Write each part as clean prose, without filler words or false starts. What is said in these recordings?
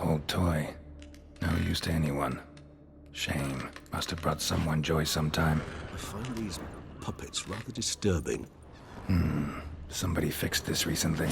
Old toy. No use to anyone. Shame. Must have brought someone joy sometime. I find these puppets rather disturbing. Somebody fixed this recently.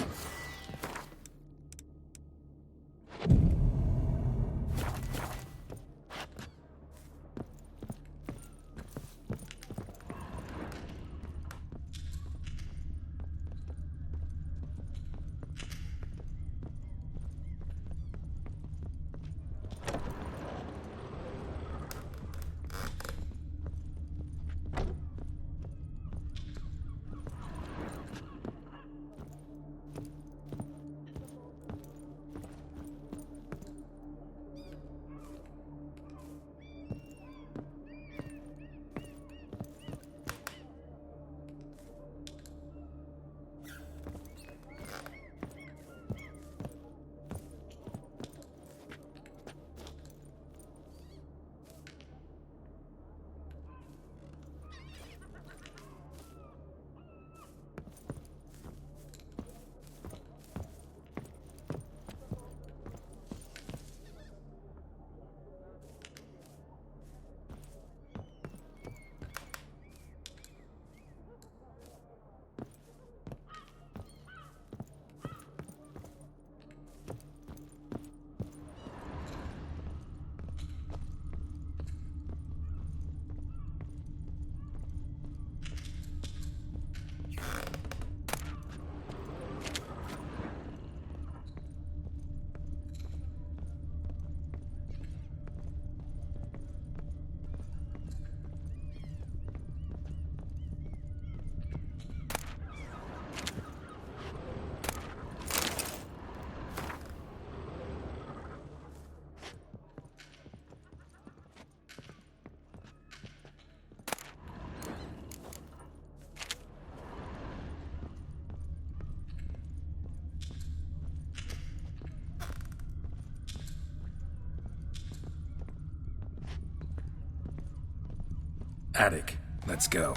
Attic. Let's go.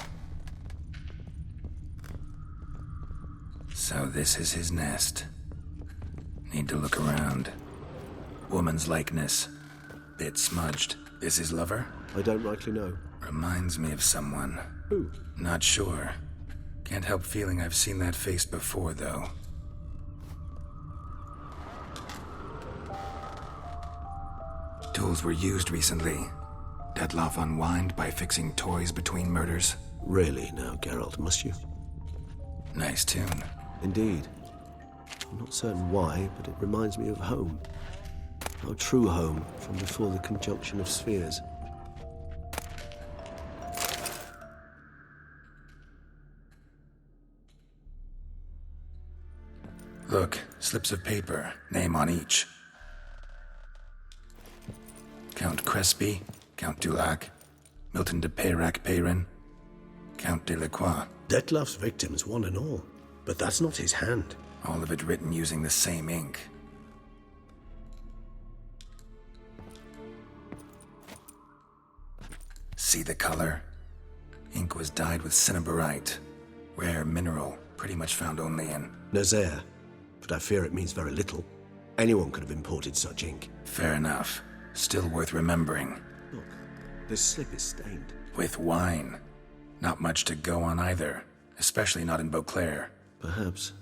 So this is his nest. Need to look around. Woman's likeness. Bit smudged. This his lover? I don't rightly know. Reminds me of someone. Who? Not sure. Can't help feeling I've seen that face before, though. Tools were used recently. Detloff unwind by fixing toys between murders. Really now, Geralt, must you? Nice tune. Indeed. I'm not certain why, but it reminds me of home. Our true home from before the conjunction of spheres. Look, slips of paper, name on each. Count Crespi, Count Dulac, Milton de Peyrac-Peyrin, Count Delacroix. Detloff's victims, one and all. But that's not his hand. All of it written using the same ink. See the color? Ink was dyed with cinnabarite. Rare mineral, pretty much found only in... Nazaire. But I fear it means very little. Anyone could have imported such ink. Fair enough. Still worth remembering. Look, this slip is stained. With wine. Not much to go on either. Especially not in Beauclair. Perhaps.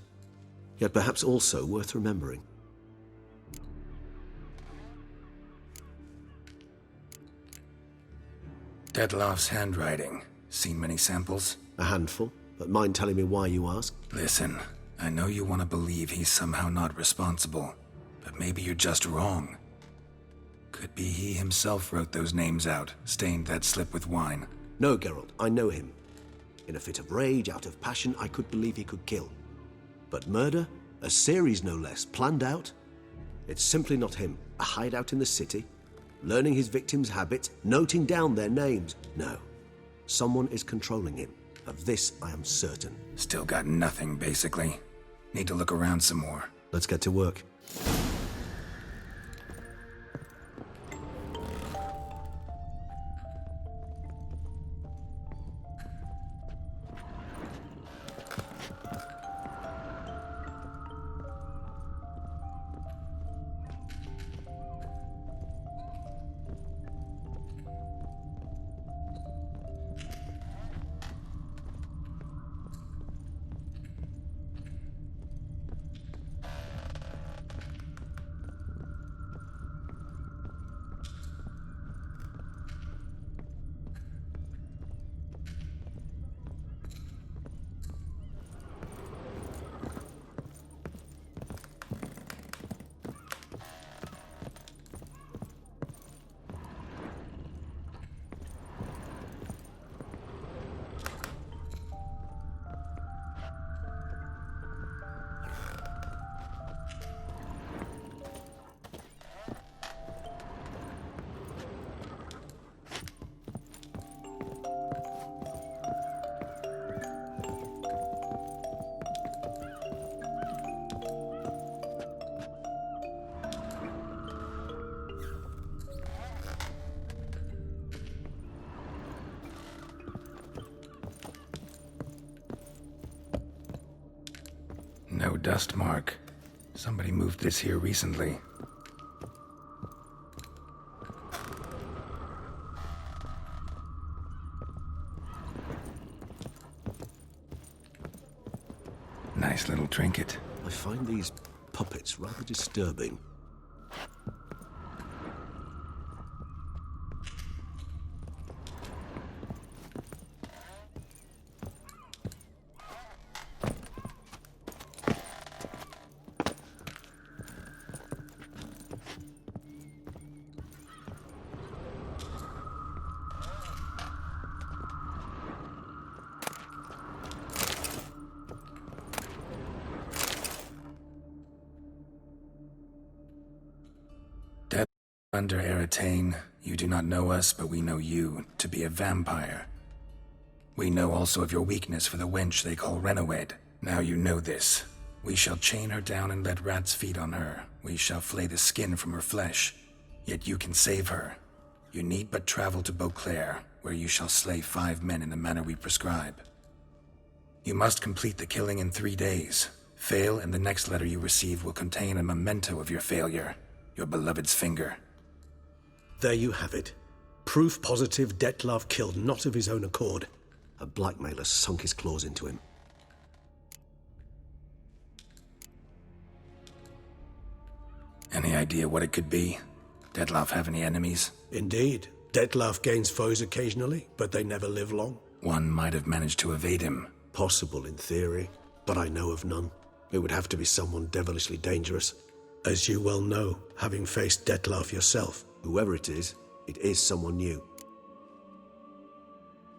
Yet perhaps also worth remembering. Detloff's handwriting. Seen many samples? A handful, but mind telling me why you ask? Listen, I know you want to believe he's somehow not responsible, but maybe you're just wrong. Could be he himself wrote those names out, stained that slip with wine. No, Geralt, I know him. In a fit of rage, out of passion, I could believe he could kill. But murder? A series no less, planned out? It's simply not him. A hideout in the city, learning his victims' habits, noting down their names. No. Someone is controlling him. Of this, I am certain. Still got nothing, basically. Need to look around some more. Let's get to work. dust mark. Somebody moved this here recently. Nice little trinket. I find these puppets rather disturbing. Under Eretane, you do not know us, but we know you to be a vampire. We know also of your weakness for the wench they call Renowed. Now you know this. We shall chain her down and let rats feed on her. We shall flay the skin from her flesh. Yet you can save her. You need but travel to Beauclair, where you shall slay 5 men in the manner we prescribe. You must complete the killing in 3 days. Fail, and the next letter you receive will contain a memento of your failure. Your beloved's finger. There you have it. Proof positive Dettlaff killed not of his own accord. A blackmailer sunk his claws into him. Any idea what it could be? Dettlaff have any enemies? Indeed. Dettlaff gains foes occasionally, but they never live long. One might have managed to evade him. Possible in theory, but I know of none. It would have to be someone devilishly dangerous. As you well know, having faced Dettlaff yourself, whoever it is someone new.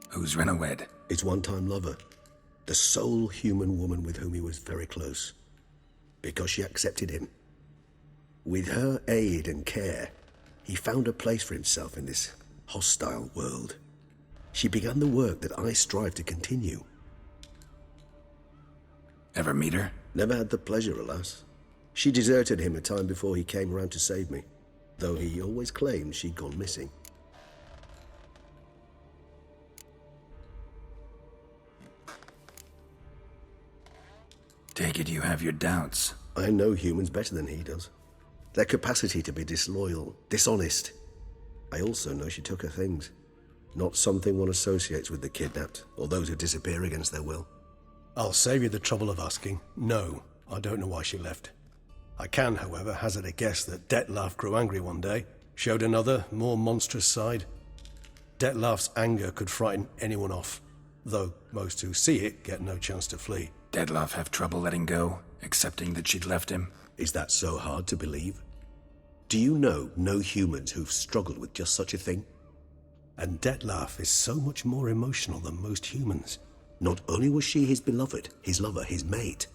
Who's Renowed? His one-time lover. The sole human woman with whom he was very close. Because she accepted him. With her aid and care, he found a place for himself in this hostile world. She began the work that I strive to continue. Ever meet her? Never had the pleasure, alas. She deserted him a time before he came around to save me, though he always claimed she'd gone missing. Take it you have your doubts. I know humans better than he does. Their capacity to be disloyal, dishonest. I also know she took her things. Not something one associates with the kidnapped, or those who disappear against their will. I'll save you the trouble of asking. No, I don't know why she left. I can, however, hazard a guess that Dettlaff grew angry one day, showed another, more monstrous side. Dettlaff's anger could frighten anyone off, though most who see it get no chance to flee. Dettlaff have trouble letting go, accepting that she'd left him? Is that so hard to believe? Do you know no humans who've struggled with just such a thing? And Dettlaff is so much more emotional than most humans. Not only was she his beloved, his lover, his mate,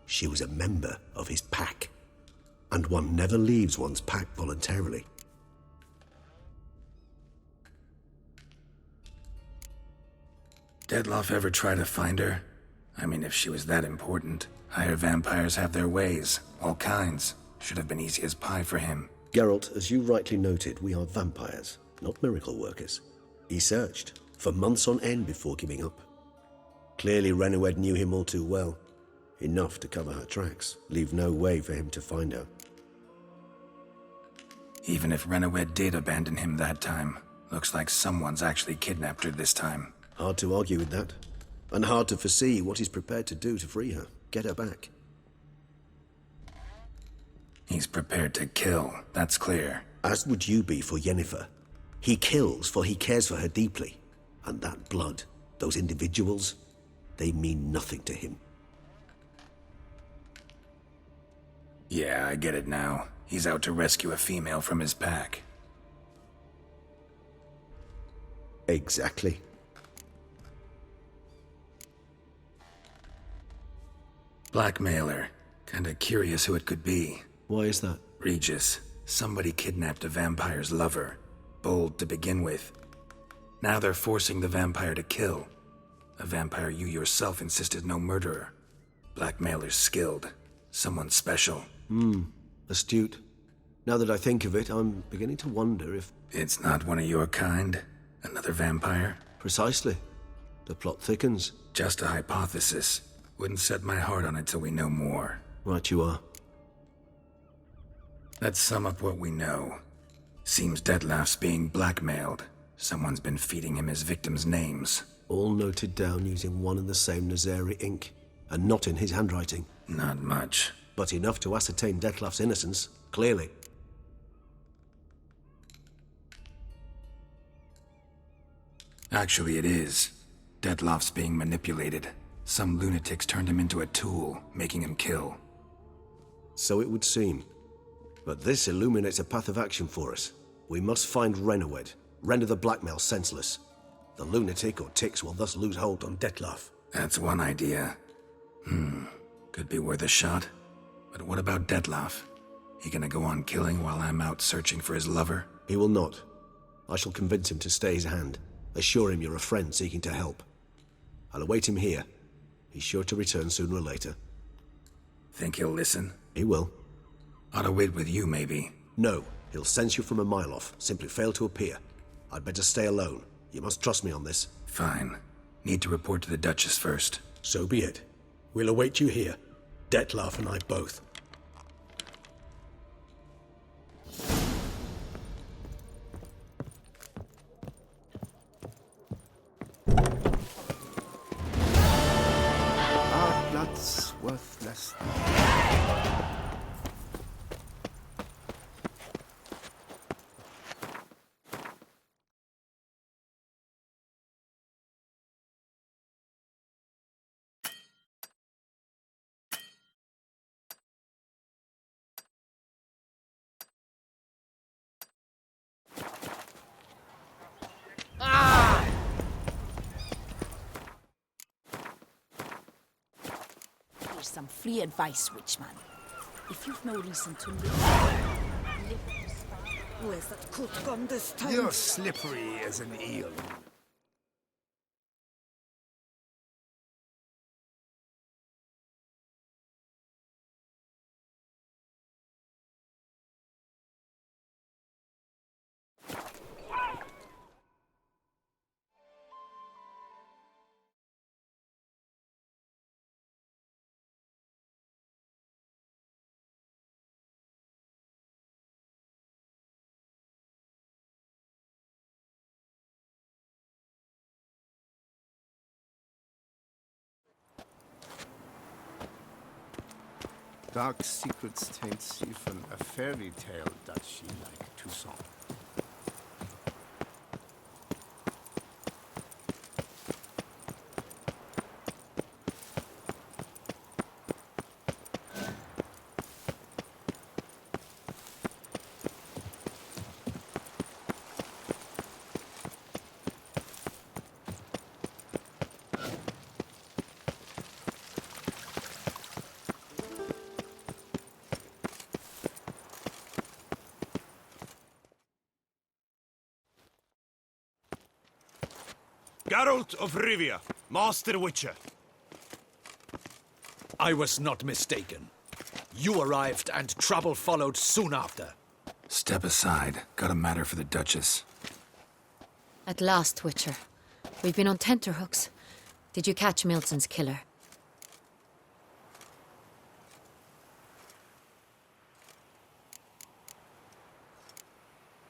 she was a member of his pack. And one never leaves one's pack voluntarily. Dettlaff ever try to find her? I mean, if she was that important. Higher vampires have their ways, all kinds. Should have been easy as pie for him. Geralt, as you rightly noted, we are vampires, not miracle workers. He searched, for months on end before giving up. Clearly Renowed knew him all too well. Enough to cover her tracks, leave no way for him to find her. Even if Renowed did abandon him that time, looks like someone's actually kidnapped her this time. Hard to argue with that. And hard to foresee what he's prepared to do to free her, get her back. He's prepared to kill, that's clear. As would you be for Yennefer. He kills for he cares for her deeply. And that blood, those individuals, they mean nothing to him. Yeah, I get it now. He's out to rescue a female from his pack. Exactly. Blackmailer. Kinda curious who it could be. Why is that? Regis. Somebody kidnapped a vampire's lover. Bold to begin with. Now they're forcing the vampire to kill. A vampire you yourself insisted no murderer. Blackmailer's skilled. Someone special. Astute. Now that I think of it, I'm beginning to wonder if... It's not one of your kind? Another vampire? Precisely. The plot thickens. Just a hypothesis. Wouldn't set my heart on it till we know more. Right you are. Let's sum up what we know. Seems Detlef's being blackmailed. Someone's been feeding him his victims' names. All noted down using one and the same Nazari ink, and not in his handwriting. Not much. But enough to ascertain Detlef's innocence, clearly. Actually, it is. Detlef's being manipulated. Some lunatics turned him into a tool, making him kill. So it would seem. But this illuminates a path of action for us. We must find Renowed, render the blackmail senseless. The lunatic or ticks will thus lose hold on Detlef. That's one idea. Could be worth a shot. But what about Detlef? He gonna go on killing while I'm out searching for his lover? He will not. I shall convince him to stay his hand. Assure him you're a friend seeking to help. I'll await him here. He's sure to return sooner or later. Think he'll listen? He will. Ought to wait with you, maybe. No, he'll sense you from a mile off. Simply fail to appear. I'd better stay alone. You must trust me on this. Fine. Need to report to the Duchess first. So be it. We'll await you here. Detlef and I both. Our blood's worthless. Here's some free advice, Witchman. If you've no reason to live. Where's that coat gone this time? You're slippery as an eel. Dark secrets taints even a fairy tale, does she, like Toussaint? Geralt of Rivia, Master Witcher. I was not mistaken. You arrived and trouble followed soon after. Step aside. Got a matter for the Duchess. At last, Witcher. We've been on tenterhooks. Did you catch Milton's killer?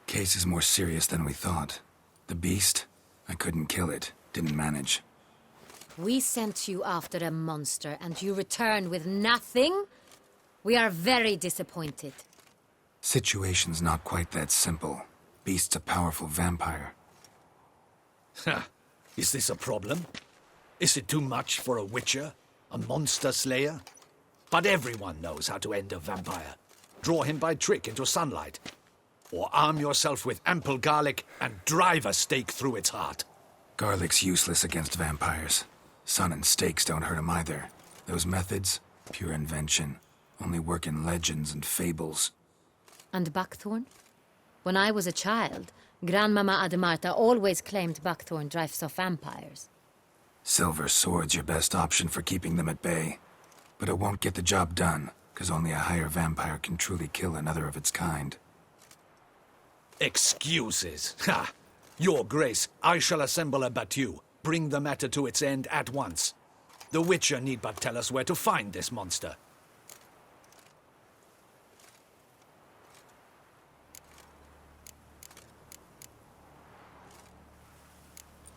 Case is more serious than we thought. The beast? I couldn't kill it. Didn't manage. We sent you after a monster, and you returned with nothing? We are very disappointed. Situation's not quite that simple. Beast's a powerful vampire. Ha! Is this a problem? Is it too much for a witcher? A monster slayer? But everyone knows how to end a vampire. Draw him by trick into sunlight. Or arm yourself with ample garlic and drive a stake through its heart. Garlic's useless against vampires. Sun and stakes don't hurt him either. Those methods, pure invention. Only work in legends and fables. And Buckthorn? When I was a child, Grandmama Ademarta always claimed Buckthorn drives off vampires. Silver sword's your best option for keeping them at bay. But it won't get the job done, because only a higher vampire can truly kill another of its kind. Excuses. Ha! Your Grace, I shall assemble a battue. Bring the matter to its end at once. The Witcher need but tell us where to find this monster.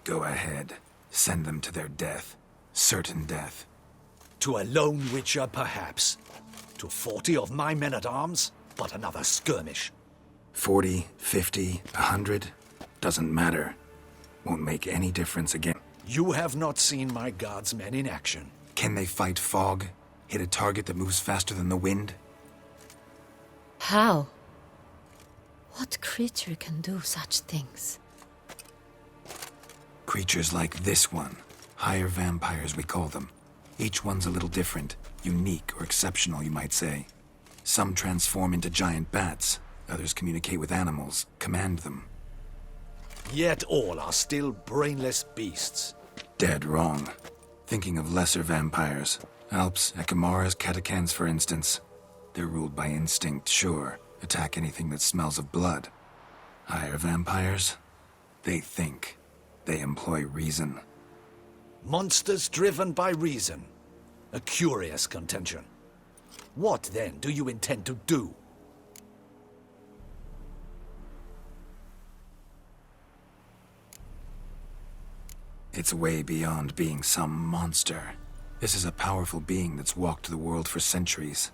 Go ahead. Send them to their death. Certain death. To a lone Witcher, perhaps. To 40 of my men-at-arms, but another skirmish. 40, 50, 100. Doesn't matter. Won't make any difference again. You have not seen my guardsmen in action. Can they fight fog? Hit a target that moves faster than the wind? How? What creature can do such things? Creatures like this one. Higher vampires, we call them. Each one's a little different. Unique or exceptional, you might say. Some transform into giant bats. Others communicate with animals, command them. Yet all are still brainless beasts. Dead wrong. Thinking of lesser vampires. Alps, Ekamaras, Catacans, for instance. They're ruled by instinct, sure. Attack anything that smells of blood. Higher vampires? They think. They employ reason. Monsters driven by reason. A curious contention. What, then, do you intend to do? It's way beyond being some monster. This is a powerful being that's walked the world for centuries.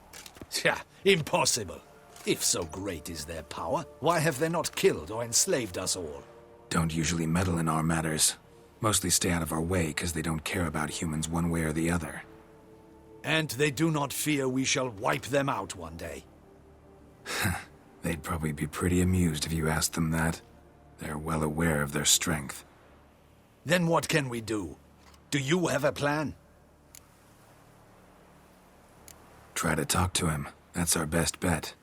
Impossible. If so great is their power, why have they not killed or enslaved us all? Don't usually meddle in our matters. Mostly stay out of our way because they don't care about humans one way or the other. And they do not fear we shall wipe them out one day. They'd probably be pretty amused if you asked them that. They're well aware of their strength. Then what can we do? Do you have a plan? Try to talk to him. That's our best bet.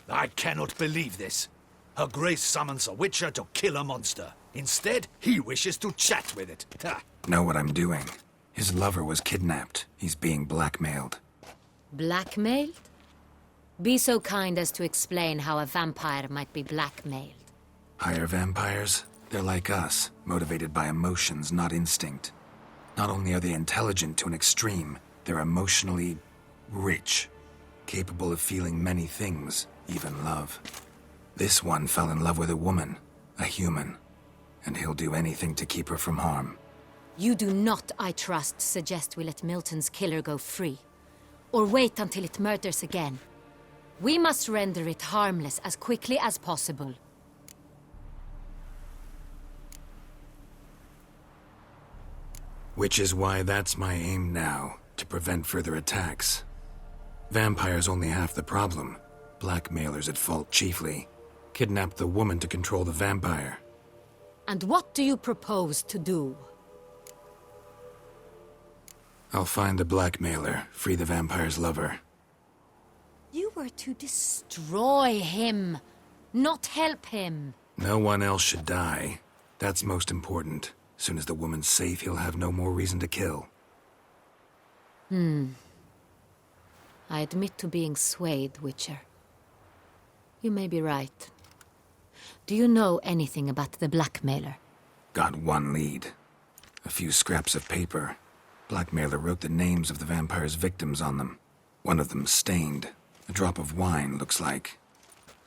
I cannot believe this. Her Grace summons a Witcher to kill a monster. Instead, he wishes to chat with it. Ha. Know what I'm doing. His lover was kidnapped. He's being blackmailed. Blackmailed? Be so kind as to explain how a vampire might be blackmailed. Higher vampires? They're like us, motivated by emotions, not instinct. Not only are they intelligent to an extreme, they're emotionally rich, capable of feeling many things, even love. This one fell in love with a woman, a human, and he'll do anything to keep her from harm. You do not, I trust, suggest we let Milton's killer go free. Or wait until it murders again. We must render it harmless as quickly as possible. Which is why that's my aim now, to prevent further attacks. Vampires only half the problem. Blackmailers at fault chiefly. Kidnapped the woman to control the vampire. And what do you propose to do? I'll find the blackmailer, free the vampire's lover. You were to destroy him, not help him. No one else should die. That's most important. Soon as the woman's safe, he'll have no more reason to kill. I admit to being swayed, Witcher. You may be right. Do you know anything about the blackmailer? Got one lead. A few scraps of paper. Blackmailer wrote the names of the vampire's victims on them. One of them stained. A drop of wine, looks like.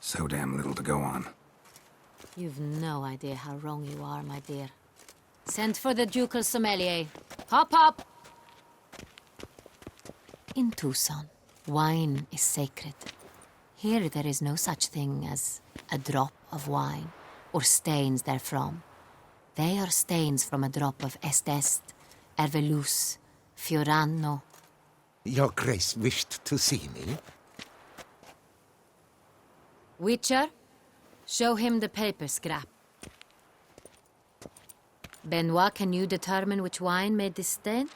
So damn little to go on. You've no idea how wrong you are, my dear. Send for the ducal sommelier. Hop, hop! In Tucson, wine is sacred. Here there is no such thing as a drop of wine, or stains therefrom. They are stains from a drop of Est, Ervelus, Fiorano. Your Grace wished to see me? Witcher, show him the paper scrap. Benoit, can you determine which wine made this stain?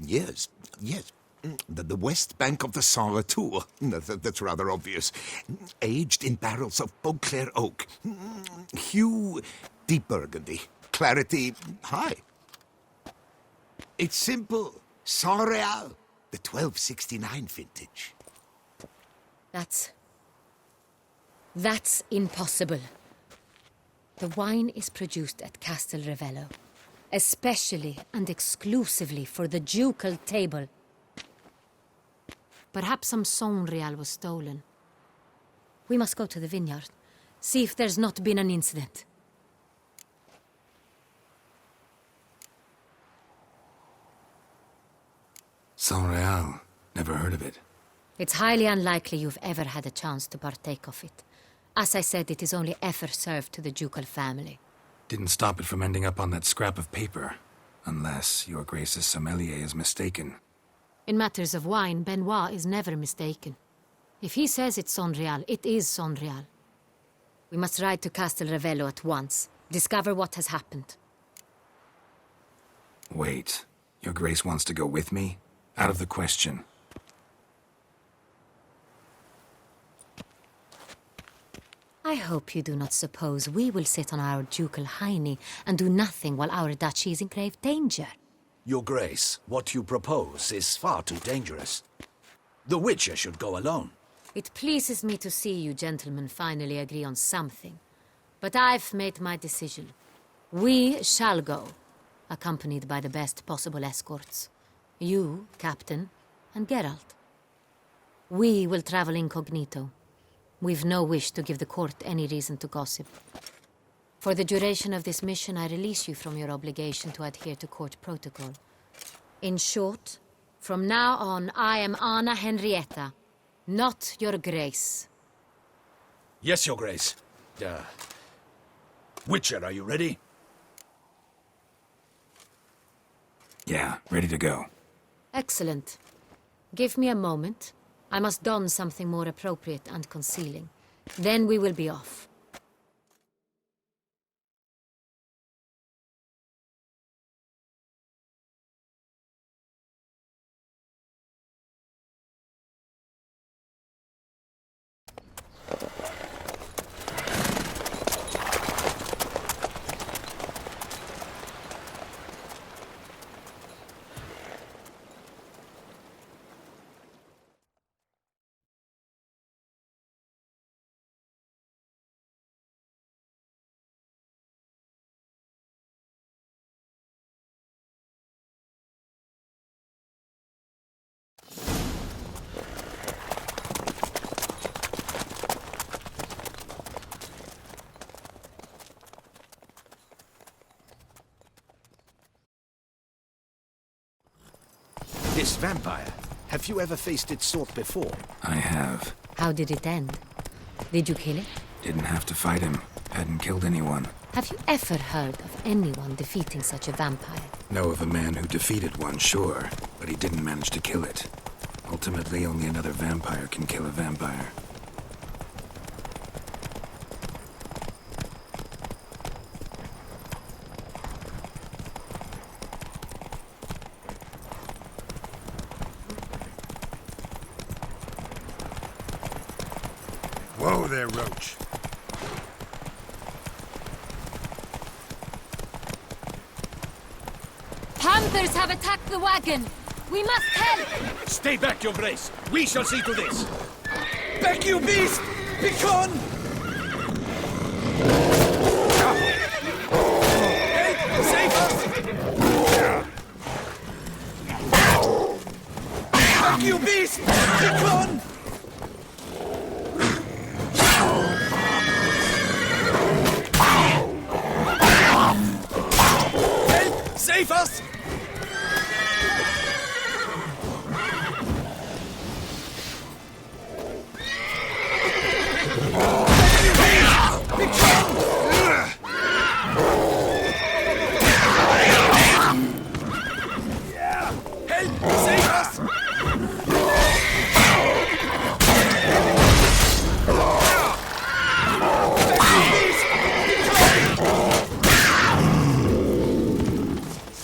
Yes. The west bank of the Sarre Tour. That's rather obvious. Aged in barrels of Beauclair oak. Hue, deep burgundy. Clarity, high. It's simple. Saint-Réal, the 1269 vintage. That's That's impossible. The wine is produced at Castel Ravello, especially and exclusively for the ducal table. Perhaps some Sonreal was stolen. We must go to the vineyard, see if there's not been an incident. Sonreal. Never heard of it. It's highly unlikely you've ever had a chance to partake of it. As I said, it is only ever served to the ducal family. Didn't stop it from ending up on that scrap of paper. Unless your Grace's sommelier is mistaken. In matters of wine, Benoit is never mistaken. If he says it's Sonreal, it is Sonreal. We must ride to Castel Ravello at once. Discover what has happened. Wait. Your Grace wants to go with me? Out of the question. I hope you do not suppose we will sit on our ducal hiney and do nothing while our duchy is in grave danger. Your Grace, what you propose is far too dangerous. The Witcher should go alone. It pleases me to see you gentlemen finally agree on something. But I've made my decision. We shall go, accompanied by the best possible escorts. You, Captain, and Geralt. We will travel incognito. We've no wish to give the court any reason to gossip. For the duration of this mission, I release you from your obligation to adhere to court protocol. In short, from now on, I am Anna Henrietta, not your Grace. Yes, Your Grace. Witcher, are you ready? Yeah, ready to go. Excellent. Give me a moment. I must don something more appropriate and concealing. Then we will be off. This vampire, have you ever faced its sort before? I have. How did it end? Did you kill it? Didn't have to fight him. Hadn't killed anyone. Have you ever heard of anyone defeating such a vampire? Know of a man who defeated one, sure, but he didn't manage to kill it. Ultimately, only another vampire can kill a vampire. Whoa there, Roach. Panthers have attacked the wagon! We must help! Stay back, Your Grace. We shall see to this. Back, you beast! Begone! Help! Save us! Back, you beast! Begone! Help! Save us!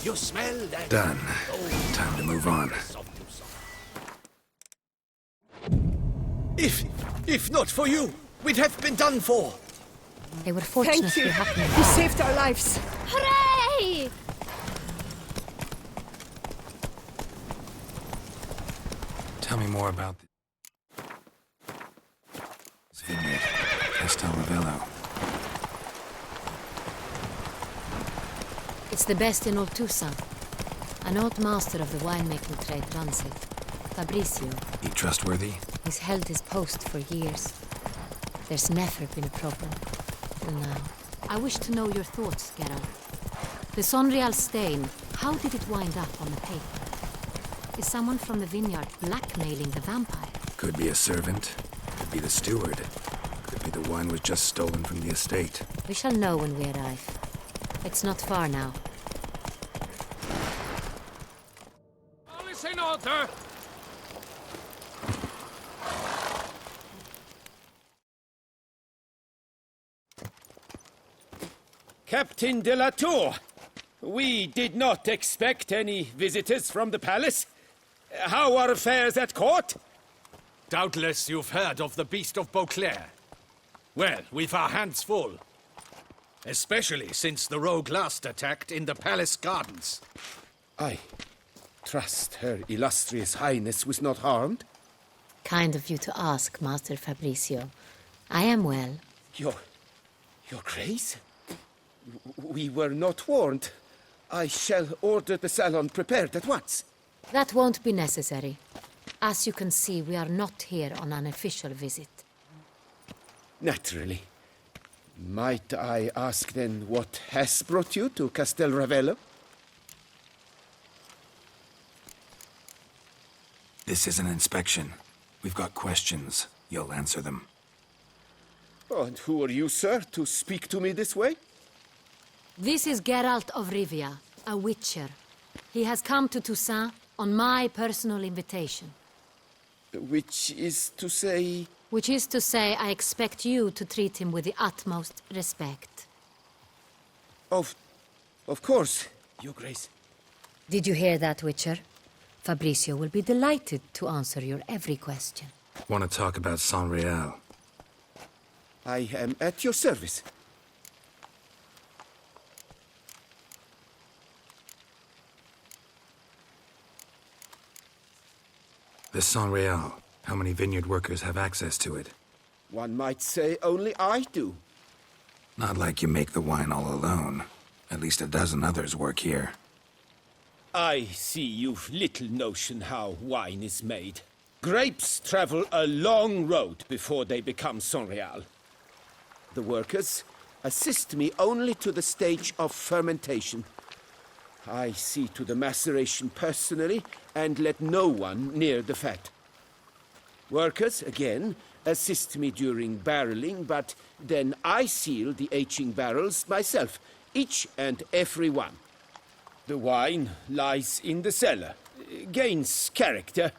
You smell that? Done. Time to move on. If not for you, we'd have been done for. They were Thank fortunately you. happening. You saved our lives. Hooray! Tell me more about this vineyard. It's the best in Toussaint. An old master of the winemaking trade runs it. Fabricio. He trustworthy? He's held his post for years. There's never been a problem. Till now. I wish to know your thoughts, Geralt. The Sonreal stain, how did it wind up on the paper? Is someone from the vineyard blackmailing the vampire? Could be a servant. Could be the steward. Could be the wine was just stolen from the estate. We shall know when we arrive. It's not far now. All is in order! Captain de la Tour, we did not expect any visitors from the palace. How are affairs at court? Doubtless you've heard of the Beast of Beauclair. Well, we've our hands full. Especially since the rogue last attacked in the palace gardens. I trust Her Illustrious Highness was not harmed. Kind of you to ask, Master Fabricio. I am well. Your Grace? We were not warned. I shall order the salon prepared at once. That won't be necessary. As you can see, we are not here on an official visit. Naturally. Might I ask then what has brought you to Castel Ravello? This is an inspection. We've got questions. You'll answer them. Oh, and who are you, sir, to speak to me this way? This is Geralt of Rivia, a witcher. He has come to Toussaint on my personal invitation. Which is to say... Which is to say, I expect you to treat him with the utmost respect. Of course, Your Grace. Did you hear that, Witcher? Fabricio will be delighted to answer your every question. Want to talk about Sonreal? I am at your service. The Sonreal. How many vineyard workers have access to it? One might say only I do. Not like you make the wine all alone. At least a dozen others work here. I see you've little notion how wine is made. Grapes travel a long road before they become Sonreal. The workers assist me only to the stage of fermentation. I see to the maceration personally and let no one near the fat. Workers, again, assist me during barreling, but then I seal the aging barrels myself, each and every one. The wine lies in the cellar, gains character.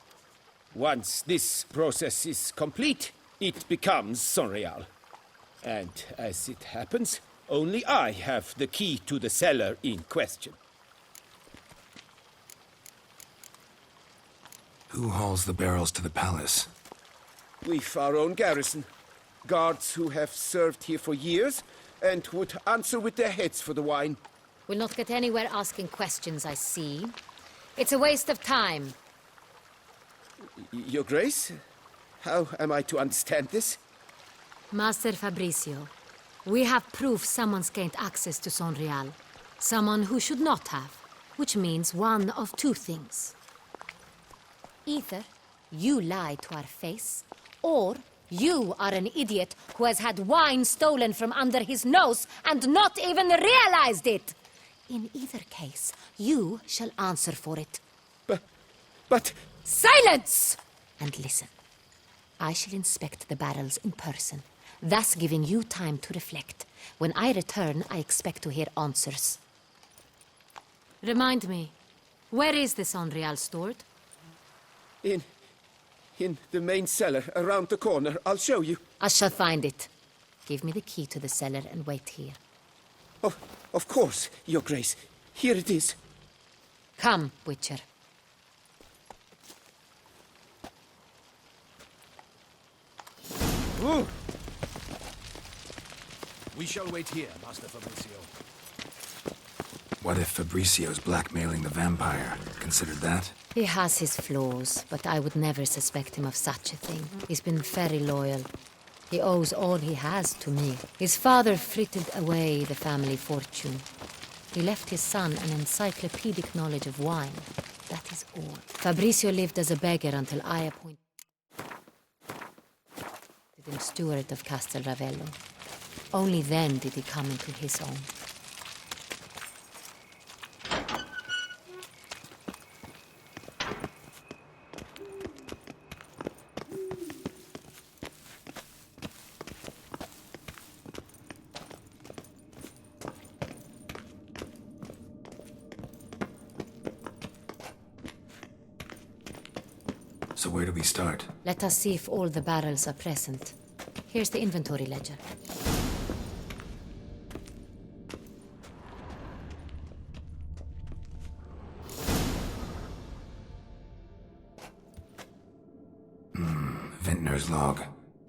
Once this process is complete, it becomes Sonreal. And as it happens, only I have the key to the cellar in question. Who hauls the barrels to the palace? We've our own garrison. Guards who have served here for years and would answer with their heads for the wine. We'll not get anywhere asking questions, I see. It's a waste of time. Your Grace? How am I to understand this? Master Fabricio, we have proof someone's gained access to Sonreal. Someone who should not have, which means one of two things. Either you lied to our face, or you are an idiot who has had wine stolen from under his nose and not even realized it. In either case, you shall answer for it. But... Silence! And listen. I shall inspect the barrels in person, thus giving you time to reflect. When I return, I expect to hear answers. Remind me, where is the Sonreal stored? In the main cellar, around the corner. I'll show you. I shall find it. Give me the key to the cellar and wait here. Oh, of course, Your Grace. Here it is. Come, Witcher. Ooh. We shall wait here, Master Fabricio. What if Fabricio's blackmailing the vampire? Considered that? He has his flaws, but I would never suspect him of such a thing. He's been very loyal. He owes all he has to me. His father frittered away the family fortune. He left his son an encyclopedic knowledge of wine. That is all. Fabricio lived as a beggar until I appointed him steward of Castel Ravello. Only then did he come into his own. So where do we start? Let us see if all the barrels are present. Here's the inventory ledger. Vintner's log.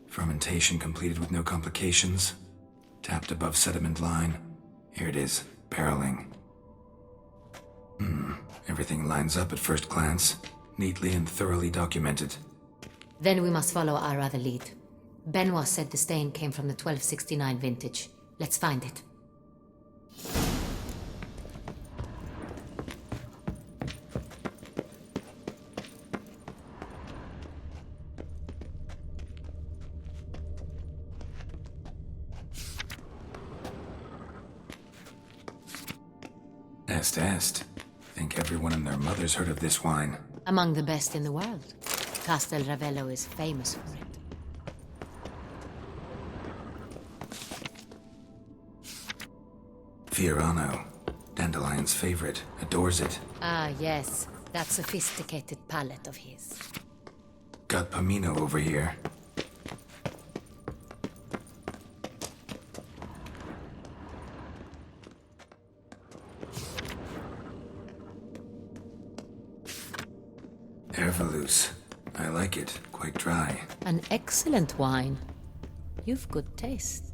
Fermentation completed with no complications. Tapped above sediment line. Here it is. Barreling. Everything lines up at first glance. Neatly and thoroughly documented. Then we must follow our other lead. Benoit said the stain came from the 1269 vintage. Let's find it. Est. Think everyone and their mother's heard of this wine. Among the best in the world. Castel Ravello is famous for it. Fiorano. Dandelion's favorite. Adores it. Ah, yes. That sophisticated palate of his. Got Pomino over here. Hervalus. I like it. Quite dry. An excellent wine. You've good taste.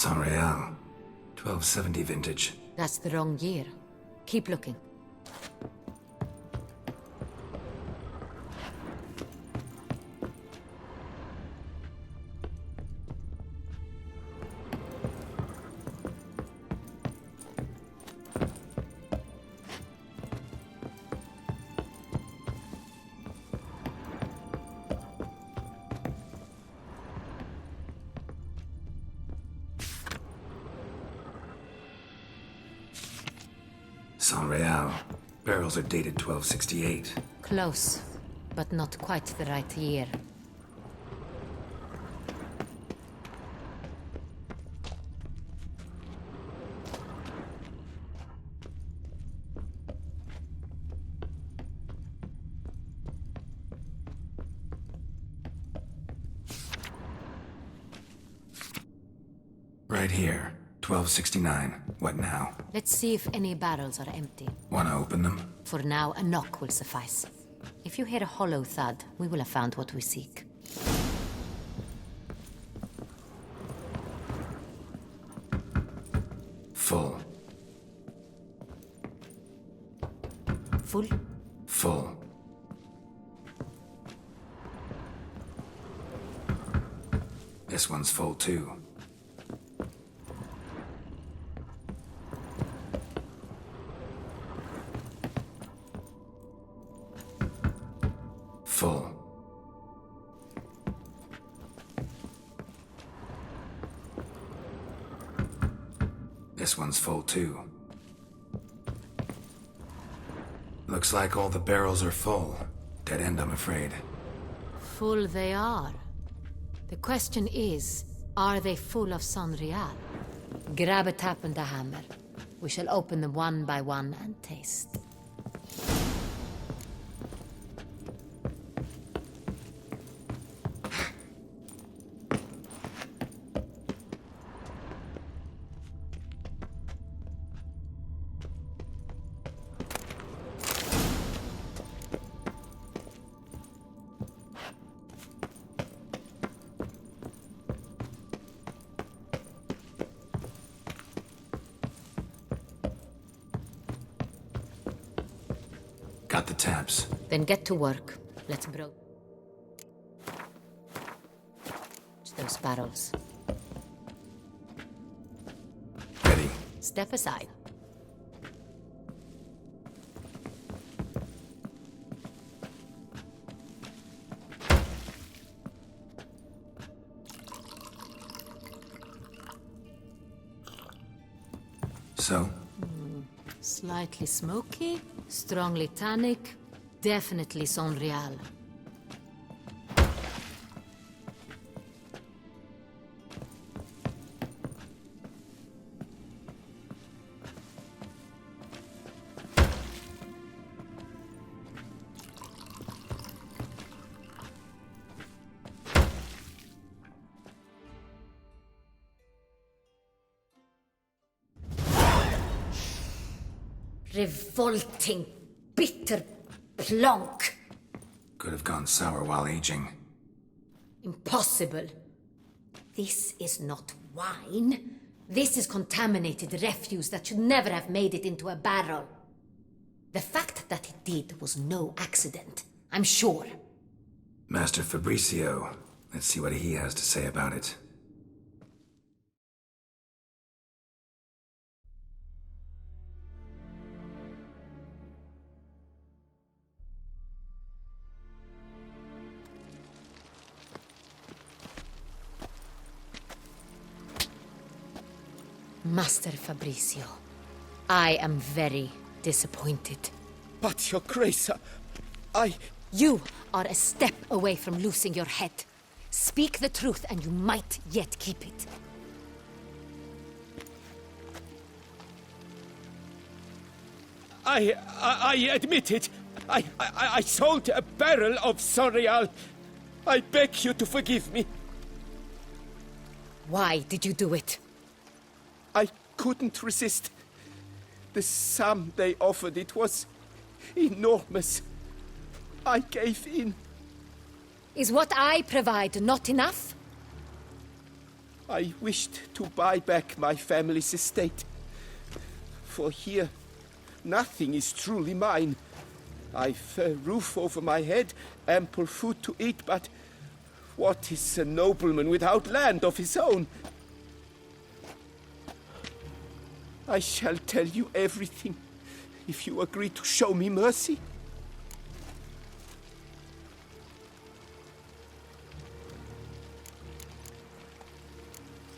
Saint-Réal. 1270 vintage. That's the wrong year. Keep looking. Saint-Réal. Barrels are dated 1268. Close, but not quite the right year. Right here. 1269. What now? Let's see if any barrels are empty. Wanna open them? For now, a knock will suffice. If you hear a hollow thud, we will have found what we seek. Full. Full? Full. This one's full too. Full. This one's full too. Looks like all the barrels are full. Dead end, I'm afraid. Full they are. The question is, are they full of Saint-Réal? Grab a tap and a hammer. We shall open them one by one and taste. Got the taps. Then get to work. Let's broach those barrels. Ready. Step aside. So? Slightly smoky, strongly tannic, definitely Saint-Réal. Revolting, bitter plonk. Could have gone sour while aging. Impossible. This is not wine. This is contaminated refuse that should never have made it into a barrel. The fact that it did was no accident, I'm sure. Master Fabricio. Let's see what he has to say about it. Master Fabricio, I am very disappointed. But, Your Grace, I... You are a step away from losing your head. Speak the truth and you might yet keep it. I admit it. I sold a barrel of Saint-Réal. I beg you to forgive me. Why did you do it? I couldn't resist. The sum they offered, it was enormous. I gave in. Is what I provide not enough? I wished to buy back my family's estate. For here, nothing is truly mine. I've a roof over my head, ample food to eat, but what is a nobleman without land of his own? I shall tell you everything, if you agree to show me mercy.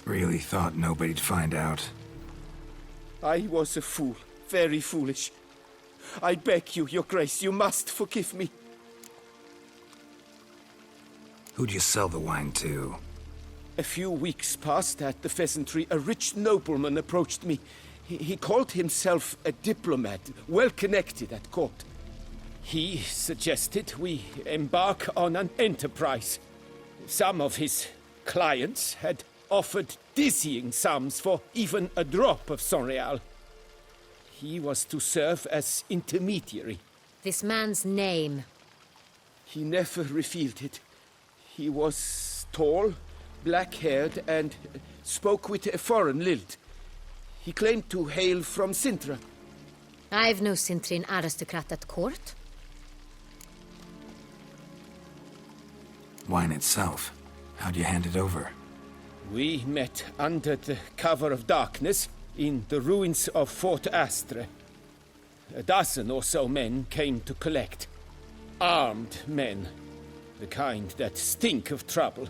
Really thought nobody'd find out. I was a fool, very foolish. I beg you, Your Grace, you must forgive me. Who'd you sell the wine to? A few weeks past at the Pheasantry, a rich nobleman approached me. He called himself a diplomat, well connected at court. He suggested we embark on an enterprise. Some of his clients had offered dizzying sums for even a drop of Sonreal. He was to serve as intermediary. This man's name. He never revealed it. He was tall, black-haired, and spoke with a foreign lilt. He claimed to hail from Sintra. I've no Sintrin aristocrat at court. Wine itself. How'd you hand it over? We met under the cover of darkness in the ruins of Fort Astre. A dozen or so men came to collect. Armed men. The kind that stink of trouble.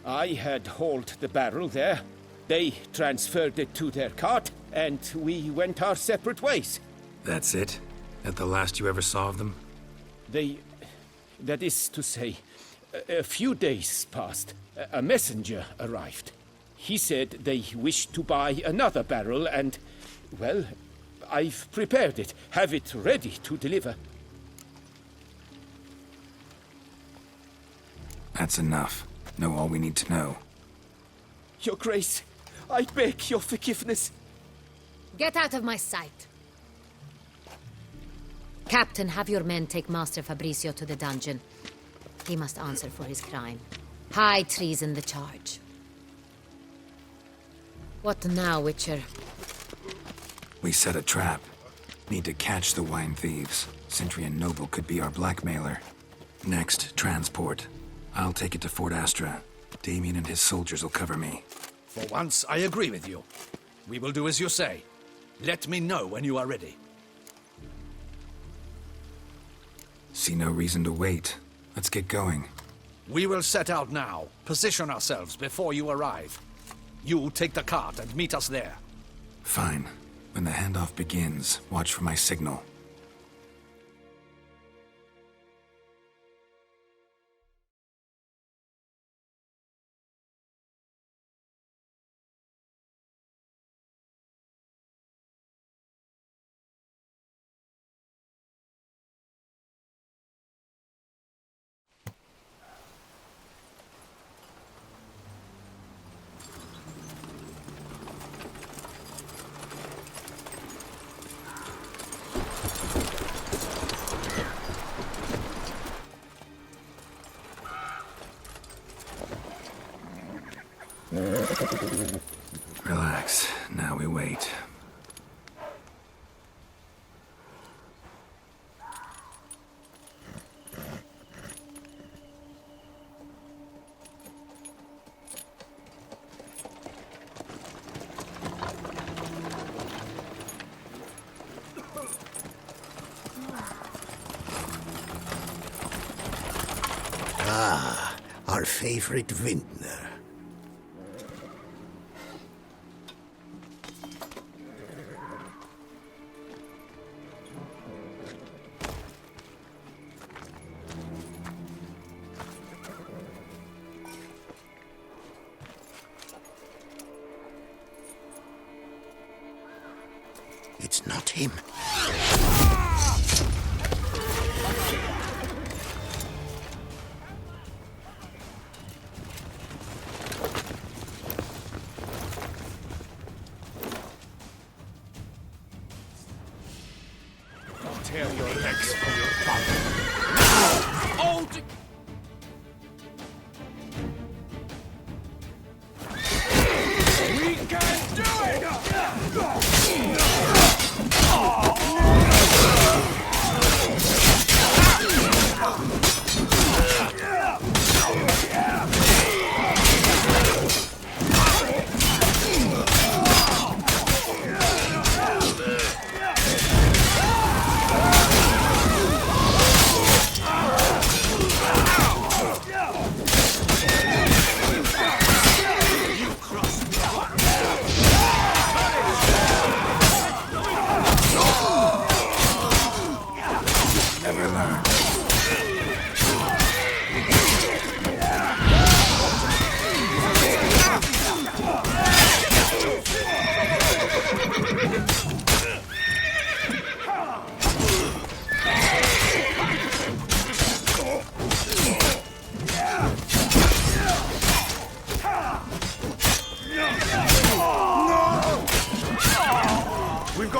I had hauled the barrel there. They transferred it to their cart, and we went our separate ways. That's it? That the last you ever saw of them? That is to say, a few days passed. A messenger arrived. He said they wished to buy another barrel and, well, I've prepared it. Have it ready to deliver. That's enough. Know all we need to know. Your Grace, I beg your forgiveness. Get out of my sight. Captain, have your men take Master Fabrizio to the dungeon. He must answer for his crime. High treason the charge. What now, Witcher? We set a trap. Need to catch the wine thieves. Sentry and Noble could be our blackmailer. Next, transport. I'll take it to Fort Astra. Damien and his soldiers will cover me. For once, I agree with you. We will do as you say. Let me know when you are ready. See no reason to wait. Let's get going. We will set out now. Position ourselves before you arrive. You take the cart and meet us there. Fine. When the handoff begins, watch for my signal. Relax. Now we wait. Our favorite vintner. It's not him. Tear your legs from your father. Oh!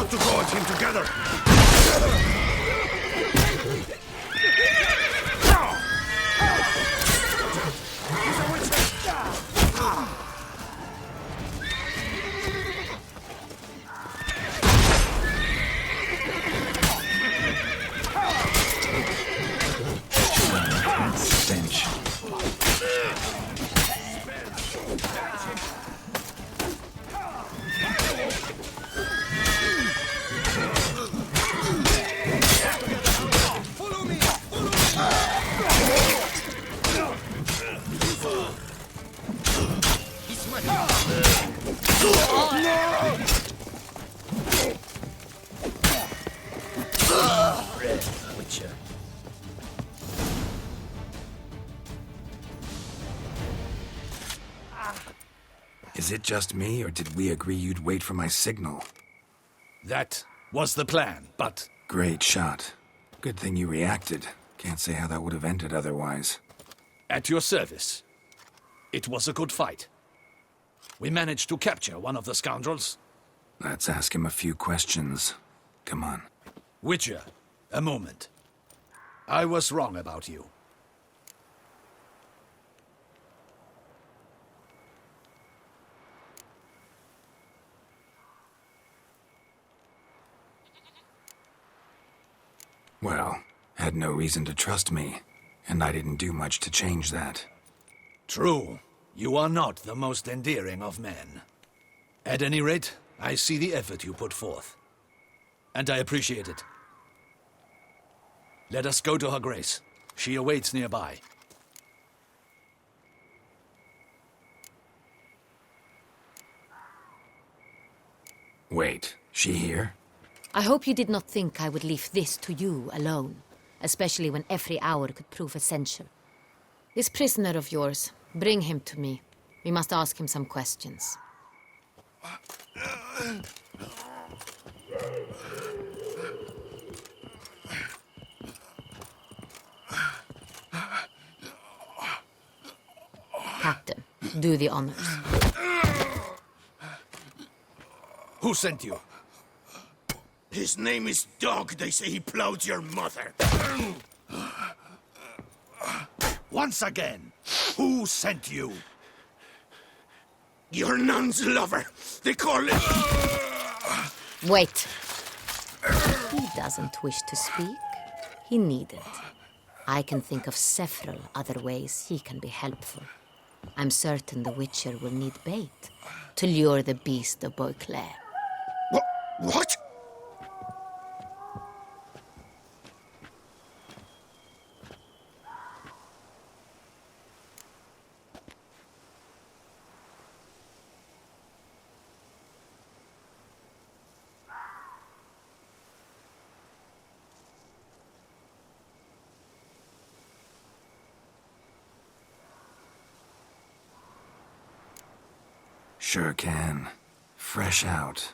got to go at him together! Stench. Witcher. Is it just me, or did we agree you'd wait for my signal? That was the plan, but Great shot. Good thing you reacted. Can't say how that would have ended otherwise. at your service. It was a good fight. We managed to capture one of the scoundrels. Let's ask him a few questions. Come on. Witcher, a moment. I was wrong about you. Well, had no reason to trust me, and I didn't do much to change that. True, you are not the most endearing of men. At any rate, I see the effort you put forth. And I appreciate it. Let us go to her grace. She awaits nearby. Wait, she here? I hope you did not think I would leave this to you alone, especially when every hour could prove essential. This prisoner of yours, bring him to me. We must ask him some questions. Captain, do the honors. Who sent you? His name is Dog. They say he plowed your mother. Once again, who sent you? Your nun's lover. They call it... Wait. He doesn't wish to speak. He needn't. I can think of several other ways he can be helpful. I'm certain the Witcher will need bait to lure the beast of Beauclair. What? Sure can. Fresh out.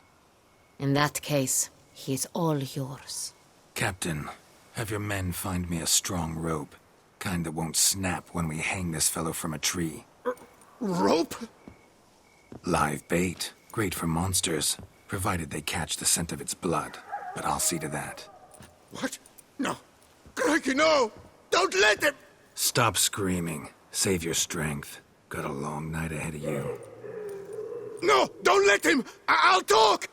In that case, he is all yours. Captain, have your men find me a strong rope. Kind that won't snap when we hang this fellow from a tree. Rope? Live bait. Great for monsters, provided they catch the scent of its blood. But I'll see to that. What? No. Crikey, no! Don't let him! Stop screaming. Save your strength. Got a long night ahead of you. No! Don't let him! I'll talk!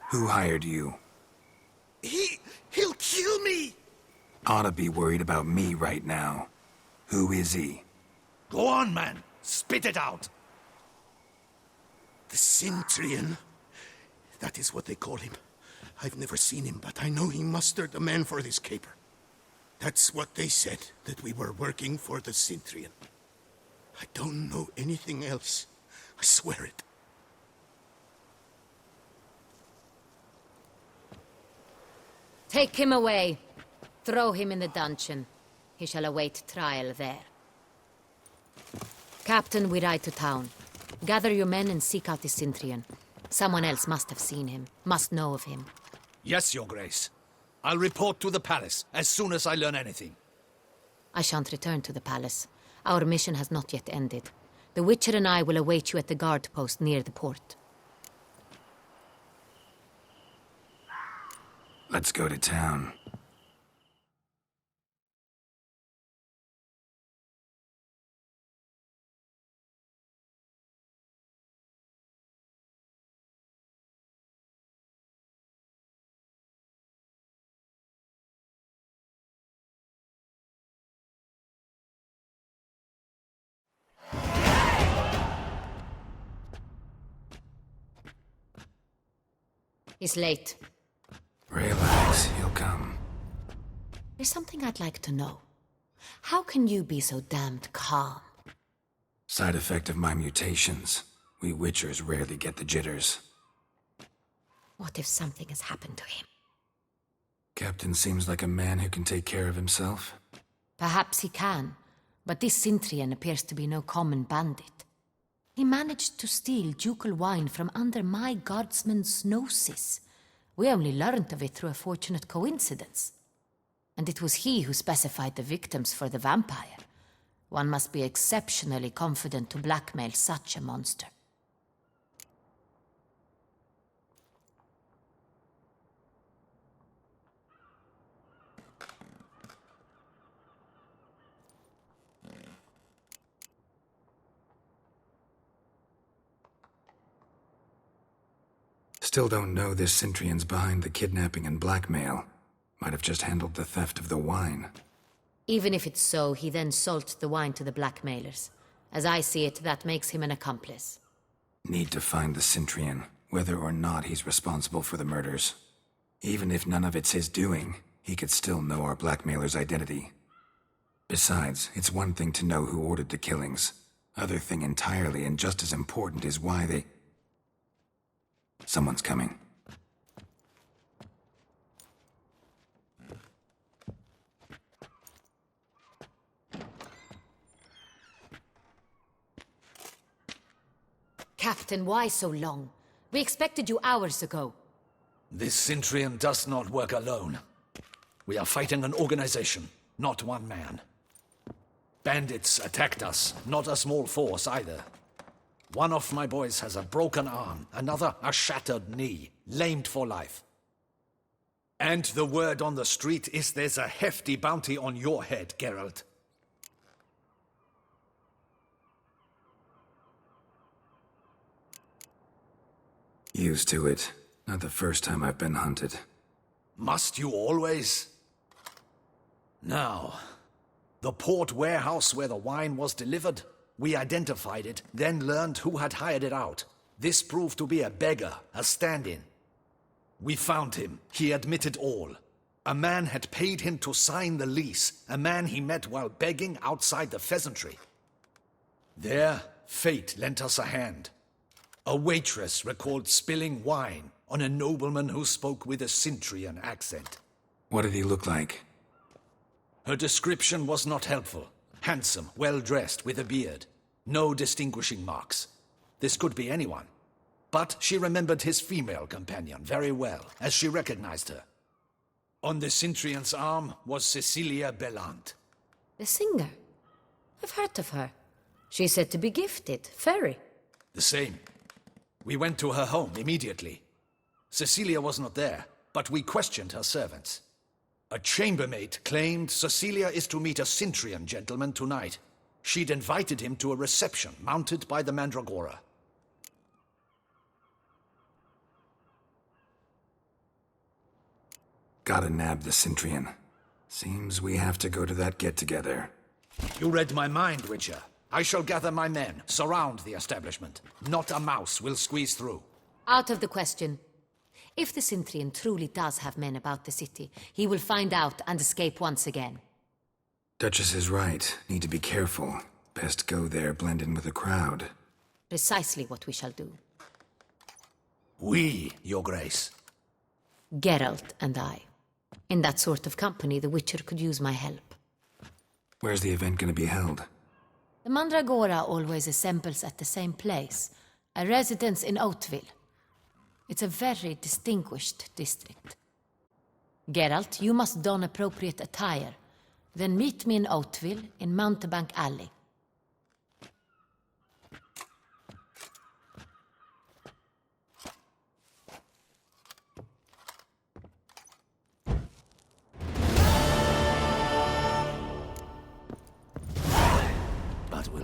Who hired you? He'll kill me! Ought to be worried about me right now. Who is he? Go on, man. Spit it out. The Cintrian. That is what they call him. I've never seen him, but I know he mustered a man for this caper. That's what they said, that we were working for the Cintrian. I don't know anything else. I swear it. Take him away. Throw him in the dungeon. He shall await trial there. Captain, we ride to town. Gather your men and seek out the Cintrian. Someone else must have seen him, must know of him. Yes, Your Grace. I'll report to the palace as soon as I learn anything. I shan't return to the palace. Our mission has not yet ended. The Witcher and I will await you at the guard post near the port. Let's go to town. He's late. Relax, he'll come. There's something I'd like to know. How can you be so damned calm? Side effect of my mutations. We Witchers rarely get the jitters. What if something has happened to him? Captain seems like a man who can take care of himself. Perhaps he can, but this Sintrian appears to be no common bandit. He managed to steal ducal wine from under my guardsman's noses. We only learned of it through a fortunate coincidence. And it was he who specified the victims for the vampire. One must be exceptionally confident to blackmail such a monster. Still don't know this Sintrian's behind the kidnapping and blackmail. Might have just handled the theft of the wine. Even if it's so, he then sold the wine to the blackmailers. As I see it, that makes him an accomplice. Need to find the Sintrian, whether or not he's responsible for the murders. Even if none of it's his doing, he could still know our blackmailer's identity. Besides, it's one thing to know who ordered the killings. Other thing entirely, and just as important, is why they... Someone's coming. Captain, why so long? We expected you hours ago. This Sintrian does not work alone. We are fighting an organization, not one man. Bandits attacked us, not a small force either. One of my boys has a broken arm, another a shattered knee, lamed for life. And the word on the street is there's a hefty bounty on your head, Geralt. Used to it. Not the first time I've been hunted. Must you always? Now, the port warehouse where the wine was delivered, we identified it, then learned who had hired it out. This proved to be a beggar, a stand-in. We found him. He admitted all. A man had paid him to sign the lease, a man he met while begging outside the pheasantry. There, fate lent us a hand. A waitress recalled spilling wine on a nobleman who spoke with a Sintrian accent. What did he look like? Her description was not helpful. Handsome, well-dressed, with a beard. No distinguishing marks. This could be anyone. But she remembered his female companion very well, as she recognized her. On the Sintrian's arm was Cecilia Bellant. The singer? I've heard of her. She's said to be gifted, fairy. The same. We went to her home immediately. Cecilia was not there, but we questioned her servants. A chambermaid claimed Cecilia is to meet a Sintrian gentleman tonight. She'd invited him to a reception mounted by the Mandragora. Gotta nab the Sintrian. Seems we have to go to that get-together. You read my mind, Witcher. I shall gather my men, surround the establishment. Not a mouse will squeeze through. Out of the question. If the Sintrian truly does have men about the city, he will find out and escape once again. Duchess is right. Need to be careful. Best go there, blend in with the crowd. Precisely what we shall do. We, Your Grace. Geralt and I. In that sort of company, the Witcher could use my help. Where's the event gonna be held? The Mandragora always assembles at the same place, a residence in Oatville. It's a very distinguished district. Geralt, you must don appropriate attire. Then meet me in Oatville, in Mountebank Alley.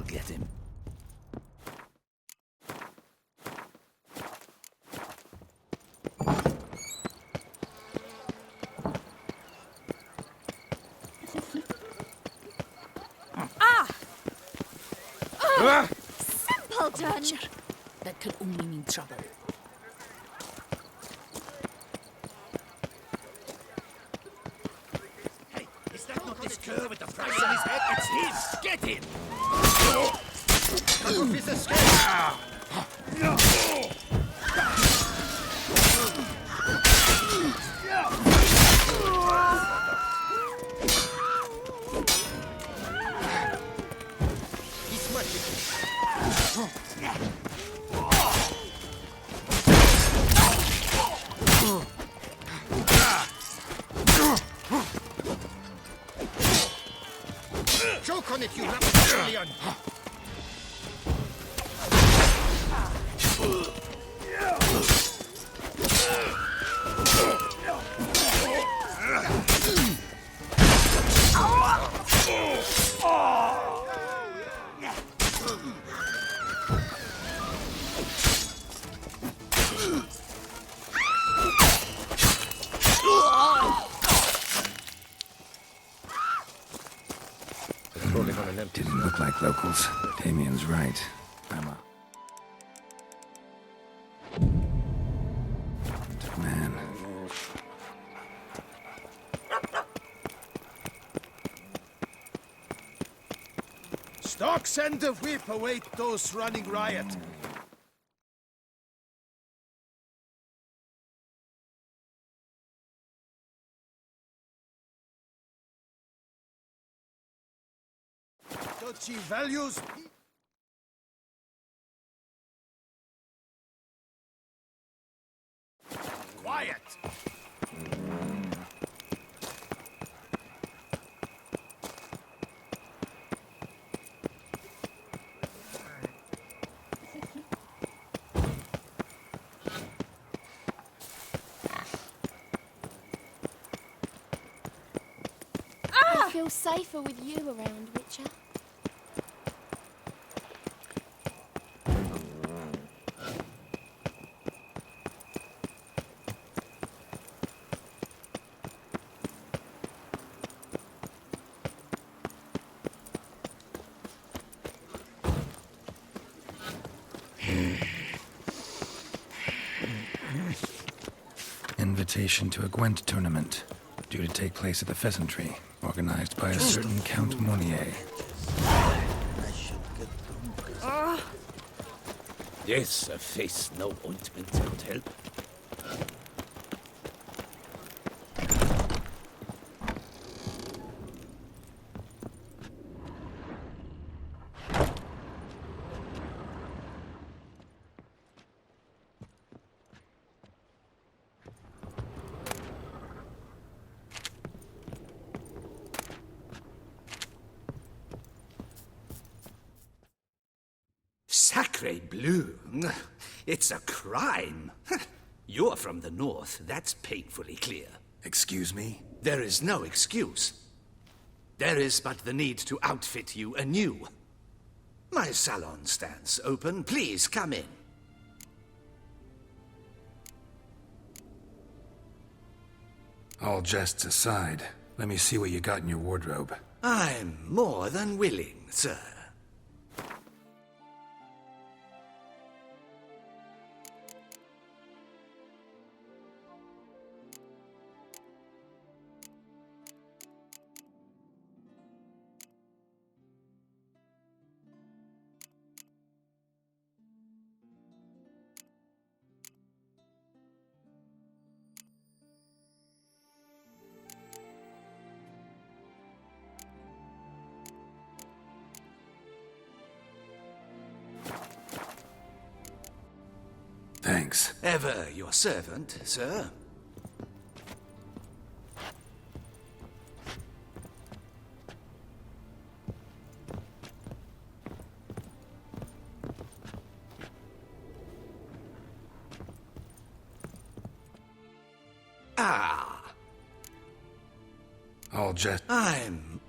That'll get him. Simpleton! That could only mean trouble. Hey, is that not this cur with the price on his head? It's his! Get him! Cut off his escape! He's magic. Choke on it, you rapscallion! Didn't look like locals. Damien's right. Emma. Man. Stocks and the whip await those running riot. Duchy values. Quiet. I feel safer with you around, Witcher. Invitation to a Gwent tournament, due to take place at the Pheasantry, organized by a certain Count Monnier. Yes, a face no ointment could help. Sacre bleu! It's a crime! You're from the north, that's painfully clear. Excuse me? There is no excuse. There is but the need to outfit you anew. My salon stands open. Please come in. All jests aside, let me see what you got in your wardrobe. I'm more than willing, sir. Thanks. Ever your servant, sir. Ah, All jest. I'm...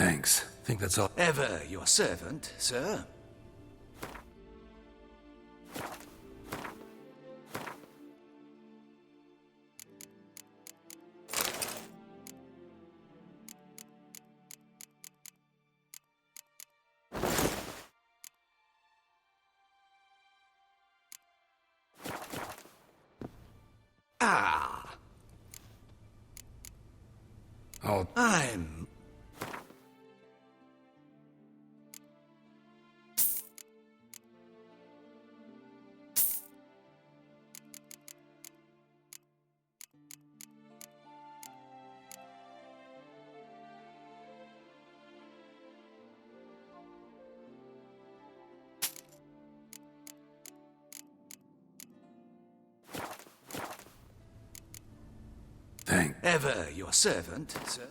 Thanks. Think that's all. Ever your servant, sir. Oh, I'm... thank. Ever your servant, sir.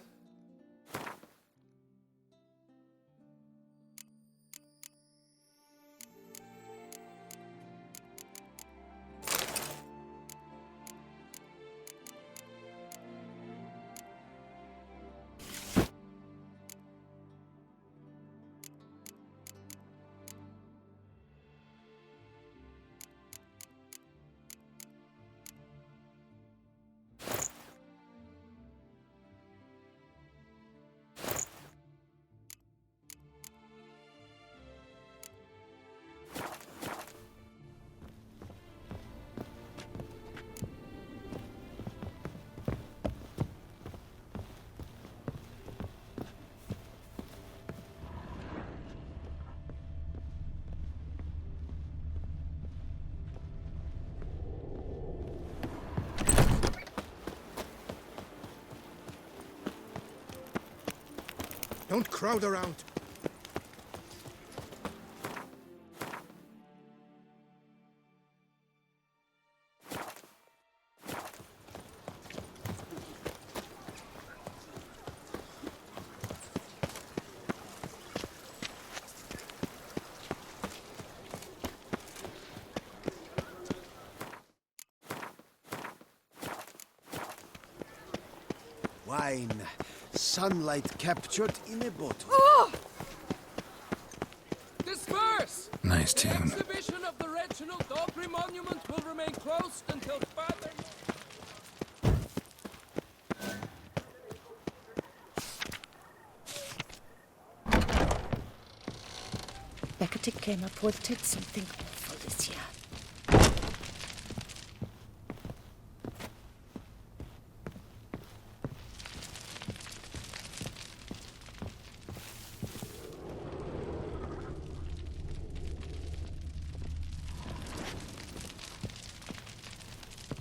Don't crowd around. Wine. Sunlight captured in a bottle. Disperse! Nice The tune. exhibition of the Reginald Aubrey monument will remain closed until further... Beckett came reported something awful this year.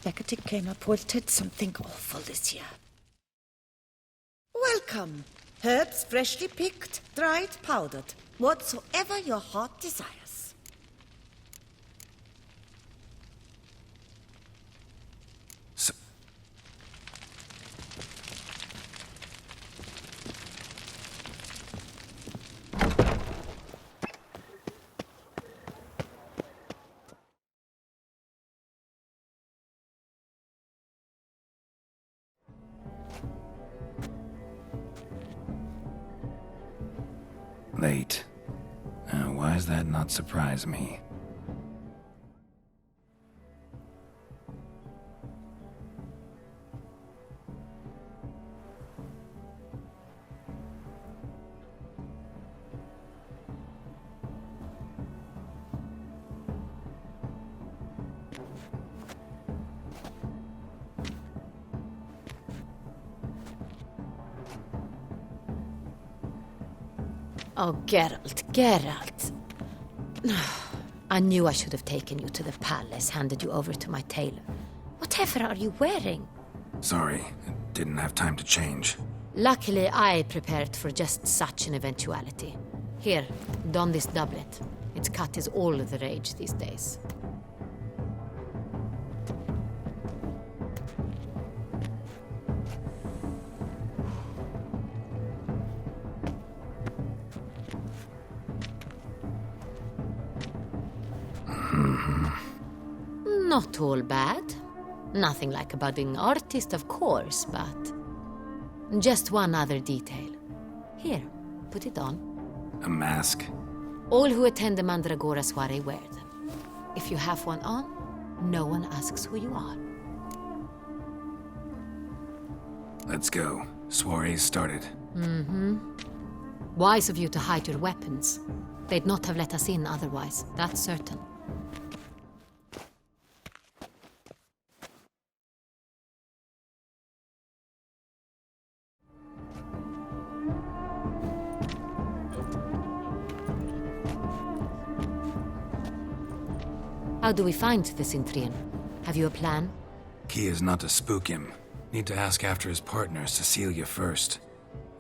Beckett came reported something awful this year. Welcome. Herbs freshly picked, dried, powdered. Whatsoever your heart desires. So, late. Why does that not surprise me? Oh, Geralt, Geralt. I knew I should have taken you to the palace, handed you over to my tailor. Whatever are you wearing? Sorry, didn't have time to change. Luckily, I prepared for just such an eventuality. Here, don this doublet. Its cut is all the rage these days. Not all bad. Nothing like a budding artist, of course, but... just one other detail. Here, put it on. A mask? All who attend the Mandragora soiree wear them. If you have one on, no one asks who you are. Let's go. Soiree's started. Wise of you to hide your weapons. They'd not have let us in otherwise, that's certain. How do we find the Cintrian? Have you a plan? Key is not to spook him. Need to ask after his partner, Cecilia, first.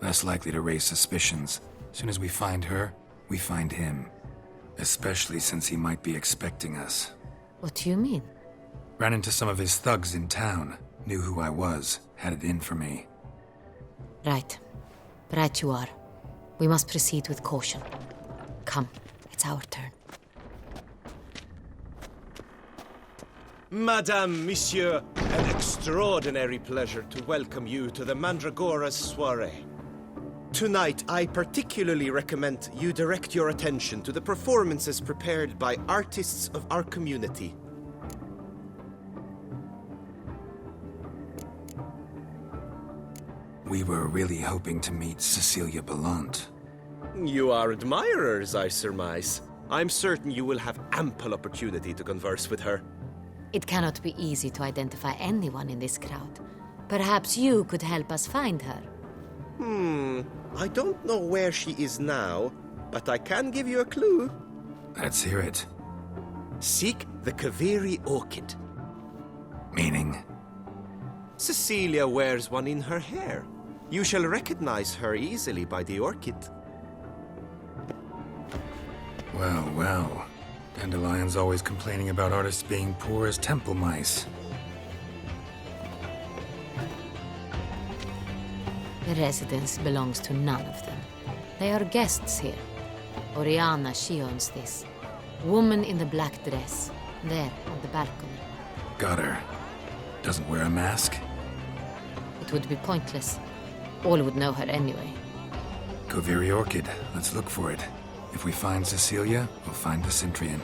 Less likely to raise suspicions. Soon as we find her, we find him. Especially since he might be expecting us. What do you mean? Ran into some of his thugs in town. Knew who I was. Had it in for me. Right. Right you are. We must proceed with caution. Come, it's our turn. Madame, Monsieur, an extraordinary pleasure to welcome you to the Mandragora's soiree. Tonight, I particularly recommend you direct your attention to the performances prepared by artists of our community. We were really hoping to meet Cecilia Ballant. You are admirers, I surmise. I'm certain you will have ample opportunity to converse with her. It cannot be easy to identify anyone in this crowd. Perhaps you could help us find her. I don't know where she is now, but I can give you a clue. Let's hear it. Seek the Kaviri orchid. Meaning? Cecilia wears one in her hair. You shall recognize her easily by the orchid. Well, well. Dandelion's always complaining about artists being poor as temple mice. The residence belongs to none of them. They are guests here. Oriana, she owns this. Woman in the black dress. There, on the balcony. Got her. Doesn't wear a mask? It would be pointless. All would know her anyway. Kaviri Orchid. Let's look for it. If we find Cecilia, we'll find the Cintrian.